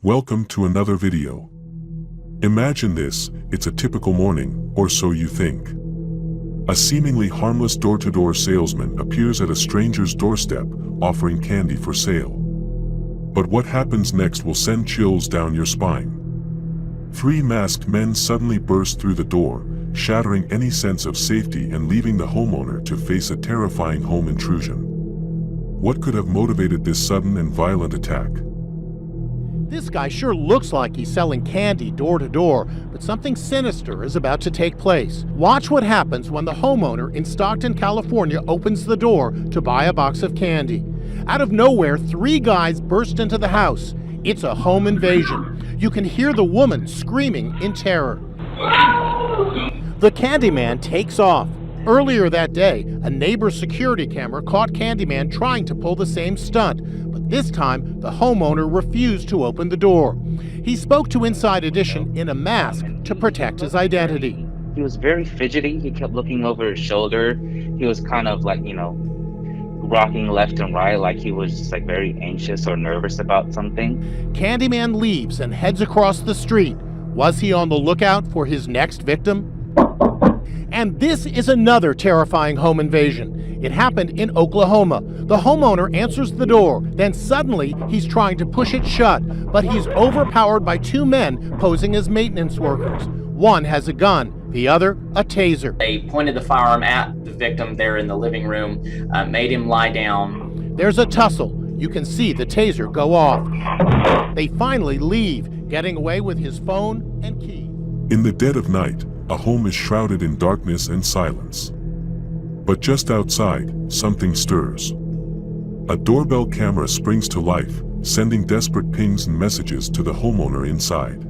Welcome to another video. Imagine this, it's a typical morning, or so you think. A seemingly harmless door-to-door salesman appears at a stranger's doorstep, offering candy for sale. But what happens next will send chills down your spine. Three masked men suddenly burst through the door, shattering any sense of safety and leaving the homeowner to face a terrifying home intrusion. What could have motivated this sudden and violent attack? This guy sure looks like he's selling candy door to door, but something sinister is about to take place. Watch what happens when the homeowner in Stockton, California opens the door to buy a box of candy. Out of nowhere, three guys burst into the house. It's a home invasion. You can hear the woman screaming in terror. The Candyman takes off. Earlier that day, a neighbor's security camera caught Candyman trying to pull the same stunt, but this time the homeowner refused to open the door. He spoke to Inside Edition in a mask to protect his identity. He was very fidgety. He kept looking over his shoulder. He was kind of like, rocking left and right, like he was just like very anxious or nervous about something. Candyman leaves and heads across the street. Was he on the lookout for his next victim? And this is another terrifying home invasion. It happened in Oklahoma. The homeowner answers the door, then suddenly he's trying to push it shut, but he's overpowered by two men posing as maintenance workers. One has a gun, the other a taser. They pointed the firearm at the victim there in the living room, made him lie down. There's a tussle. You can see the taser go off. They finally leave, getting away with his phone and key. In the dead of night, a home is shrouded in darkness and silence. But just outside, something stirs. A doorbell camera springs to life, sending desperate pings and messages to the homeowner inside.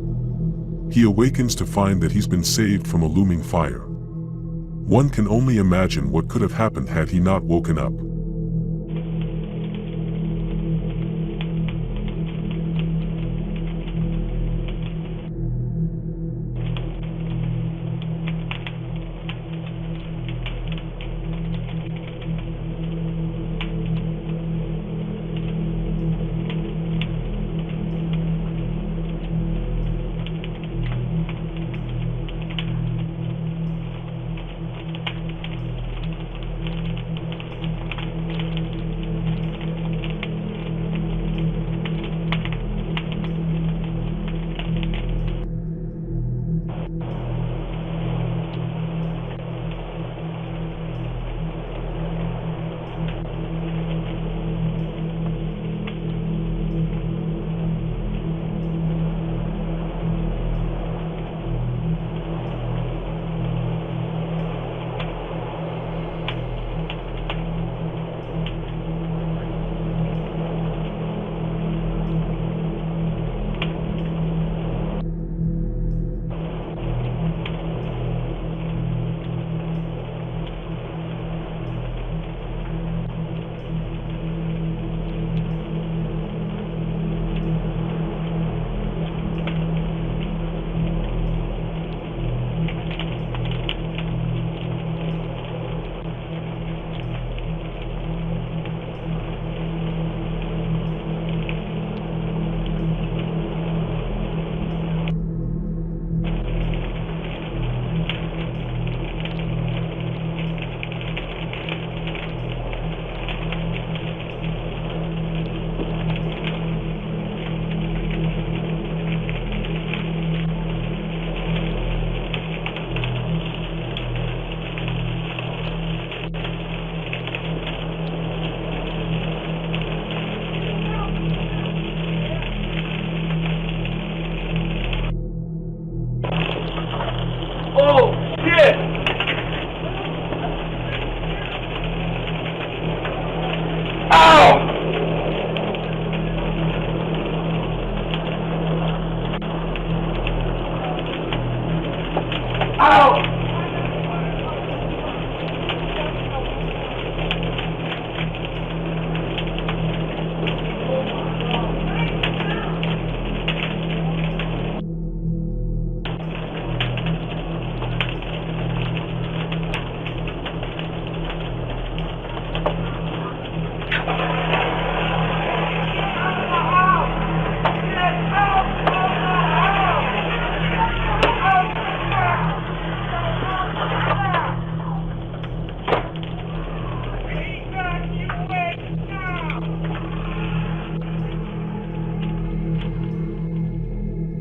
He awakens to find that he's been saved from a looming fire. One can only imagine what could have happened had he not woken up. Oh, shit! Ow! Ow!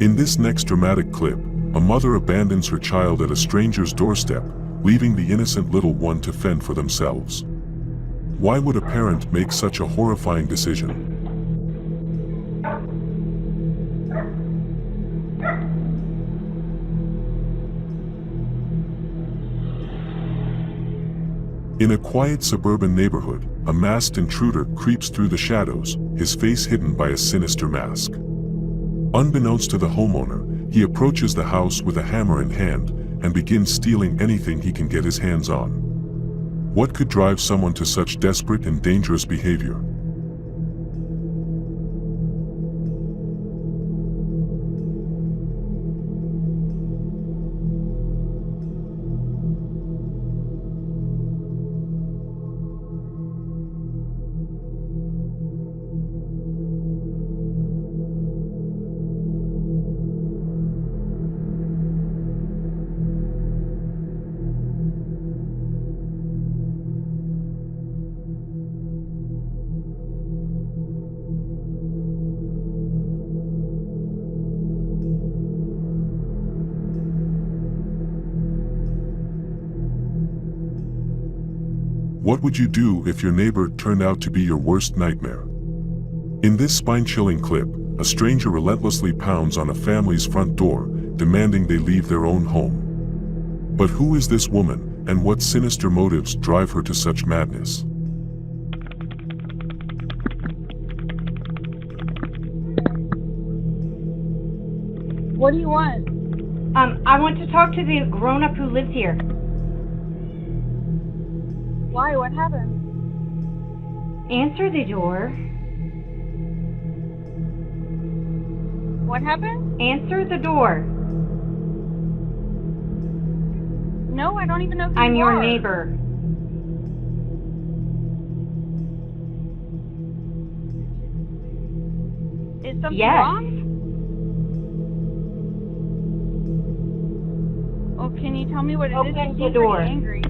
In this next dramatic clip, a mother abandons her child at a stranger's doorstep, leaving the innocent little one to fend for themselves. Why would a parent make such a horrifying decision? In a quiet suburban neighborhood, a masked intruder creeps through the shadows, his face hidden by a sinister mask. Unbeknownst to the homeowner, he approaches the house with a hammer in hand and begins stealing anything he can get his hands on. What could drive someone to such desperate and dangerous behavior? What would you do if your neighbor turned out to be your worst nightmare? In this spine-chilling clip, a stranger relentlessly pounds on a family's front door, demanding they leave their own home. But who is this woman, and what sinister motives drive her to such madness? What do you want? I want to talk to the grown-up who lives here. Why? What happened? Answer the door. What happened? Answer the door. No, I don't even know who I'm you your are. neighbor. Is something Yes. wrong? Oh, can you tell me what it is? Open You the seem pretty door. angry.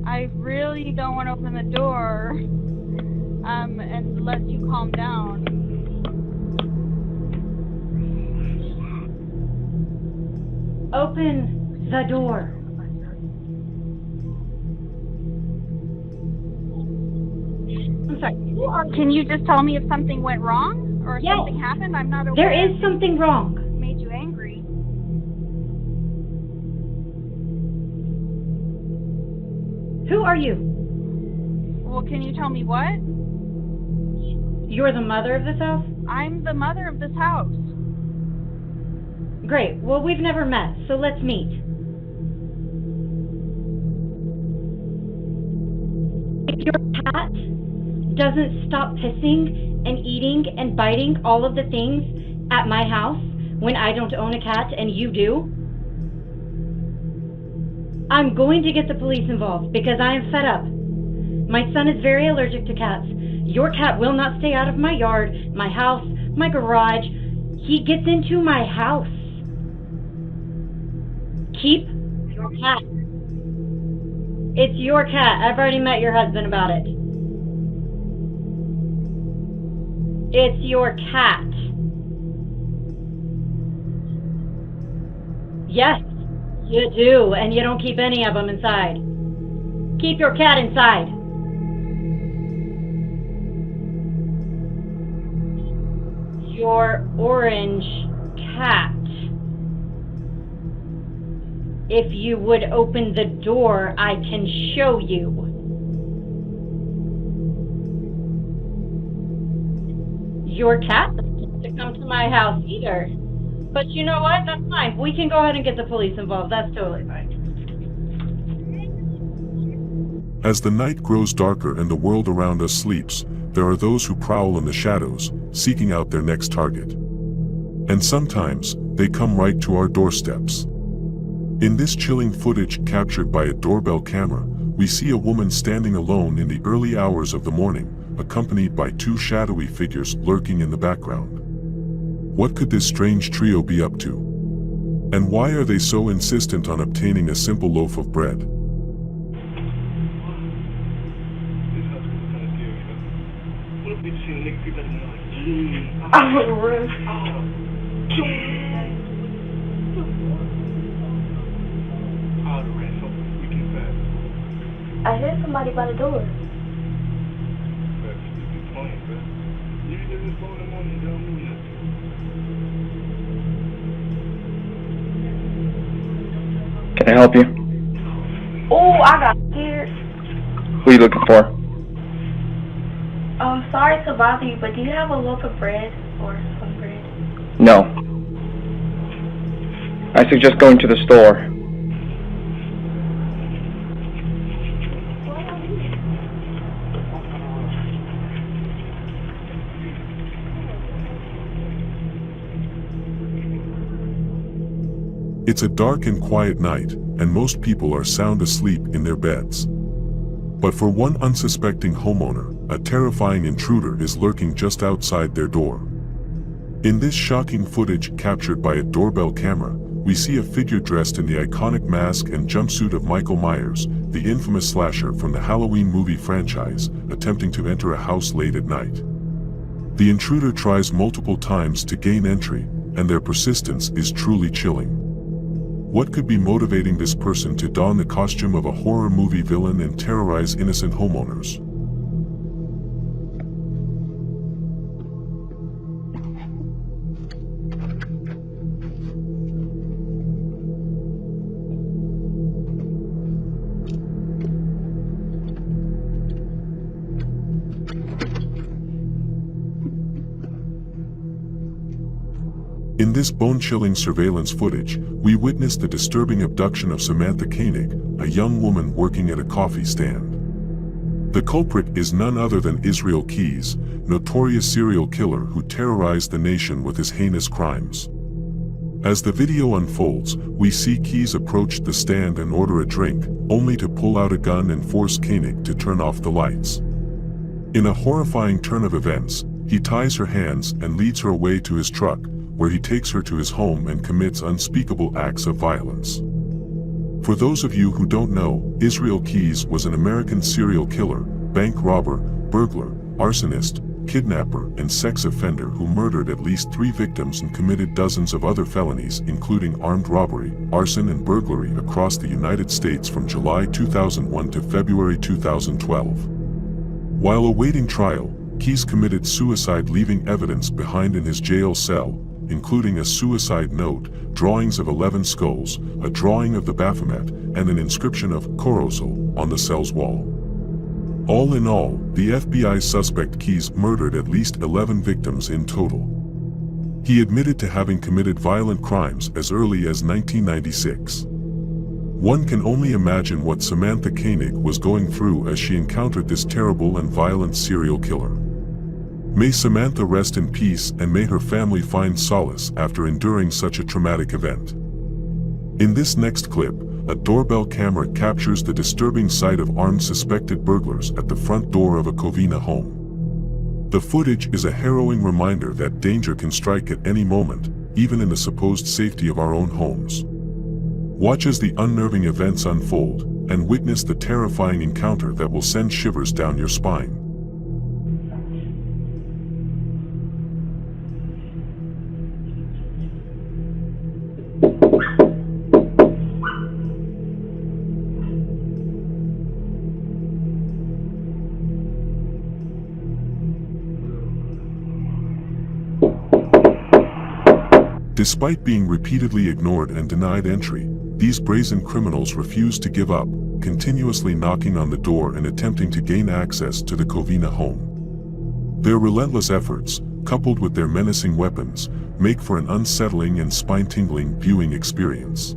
I really don't want to open the door, unless you calm down. Open the door. I'm sorry. Who are you? Can you just tell me if something went wrong or if Yes. something happened? I'm not aware. There is something wrong. What made you angry? Who are you? Well, can you tell me what? You're the mother of this house? I'm the mother of this house. Great. Well, we've never met, so let's meet. If your cat doesn't stop pissing and eating and biting all of the things at my house when I don't own a cat and you do, I'm going to get the police involved because I am fed up. My son is very allergic to cats. Your cat will not stay out of my yard, my house, my garage. He gets into my house. Keep your cat. It's your cat. I've already met your husband about it. It's your cat. Yes, you do, and you don't keep any of them inside. Keep your cat inside. Your orange cat. If you would open the door, I can show you. Your cat doesn't get to come to my house either. But you know what? That's fine. We can go ahead and get the police involved. That's totally fine. As the night grows darker and the world around us sleeps, there are those who prowl in the shadows, seeking out their next target. And sometimes, they come right to our doorsteps. In this chilling footage captured by a doorbell camera, we see a woman standing alone in the early hours of the morning, accompanied by two shadowy figures lurking in the background. What could this strange trio be up to? And why are they so insistent on obtaining a simple loaf of bread? I heard somebody by the door. Can I help you? Oh, I got scared. Who are you looking for? Sorry to bother you, but do you have a loaf of bread or some bread? No. I suggest going to the store. It's a dark and quiet night, and most people are sound asleep in their beds. But for one unsuspecting homeowner, a terrifying intruder is lurking just outside their door. In this shocking footage captured by a doorbell camera, we see a figure dressed in the iconic mask and jumpsuit of Michael Myers, the infamous slasher from the Halloween movie franchise, attempting to enter a house late at night. The intruder tries multiple times to gain entry, and their persistence is truly chilling. What could be motivating this person to don the costume of a horror movie villain and terrorize innocent homeowners? In this bone-chilling surveillance footage, we witness the disturbing abduction of Samantha Koenig, a young woman working at a coffee stand. The culprit is none other than Israel Keyes, notorious serial killer who terrorized the nation with his heinous crimes. As the video unfolds, we see Keyes approach the stand and order a drink, only to pull out a gun and force Koenig to turn off the lights. In a horrifying turn of events, he ties her hands and leads her away to his truck, where he takes her to his home and commits unspeakable acts of violence. For those of you who don't know, Israel Keyes was an American serial killer, bank robber, burglar, arsonist, kidnapper, and sex offender who murdered at least 3 victims and committed dozens of other felonies, including armed robbery, arson, and burglary across the United States from July 2001 to February 2012. While awaiting trial, Keyes committed suicide, leaving evidence behind in his jail cell, including a suicide note, drawings of 11 skulls, a drawing of the Baphomet, and an inscription of Korosel on the cell's wall. All in all, the FBI suspect Keyes murdered at least 11 victims in total. He admitted to having committed violent crimes as early as 1996. One can only imagine what Samantha Koenig was going through as she encountered this terrible and violent serial killer. May Samantha rest in peace, and may her family find solace after enduring such a traumatic event. In this next clip, a doorbell camera captures the disturbing sight of armed suspected burglars at the front door of a Covina home. The footage is a harrowing reminder that danger can strike at any moment, even in the supposed safety of our own homes. Watch as the unnerving events unfold, and witness the terrifying encounter that will send shivers down your spine. Despite being repeatedly ignored and denied entry, these brazen criminals refuse to give up, continuously knocking on the door and attempting to gain access to the Covina home. Their relentless efforts, coupled with their menacing weapons, make for an unsettling and spine-tingling viewing experience.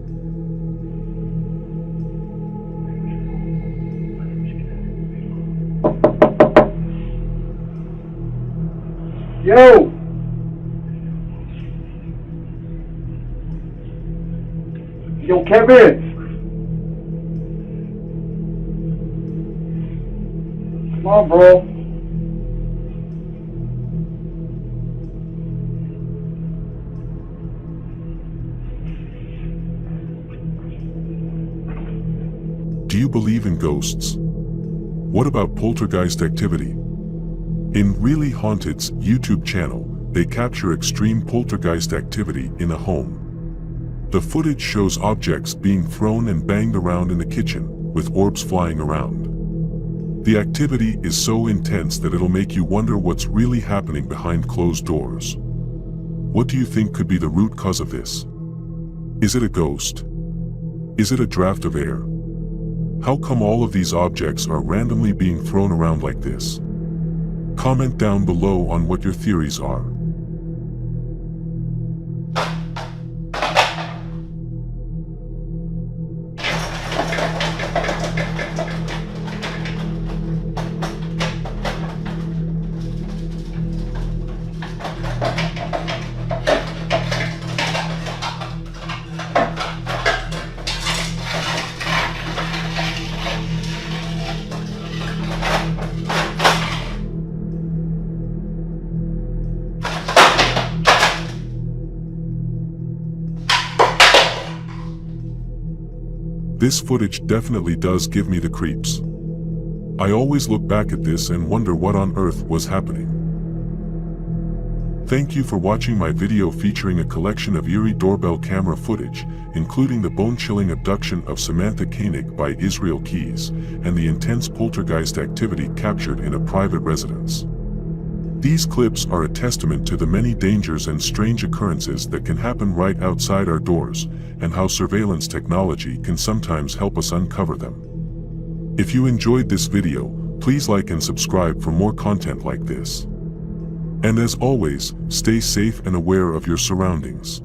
Yo! Yo, Kevin! Come on, bro. Do you believe in ghosts? What about poltergeist activity? In Really Haunted's YouTube channel, they capture extreme poltergeist activity in a home. The footage shows objects being thrown and banged around in the kitchen, with orbs flying around. The activity is so intense that it'll make you wonder what's really happening behind closed doors. What do you think could be the root cause of this? Is it a ghost? Is it a draft of air? How come all of these objects are randomly being thrown around like this? Comment down below on what your theories are. This footage definitely does give me the creeps. I always look back at this and wonder what on earth was happening. Thank you for watching my video featuring a collection of eerie doorbell camera footage, including the bone-chilling abduction of Samantha Koenig by Israel Keys, and the intense poltergeist activity captured in a private residence. These clips are a testament to the many dangers and strange occurrences that can happen right outside our doors, and how surveillance technology can sometimes help us uncover them. If you enjoyed this video, please like and subscribe for more content like this. And as always, stay safe and aware of your surroundings.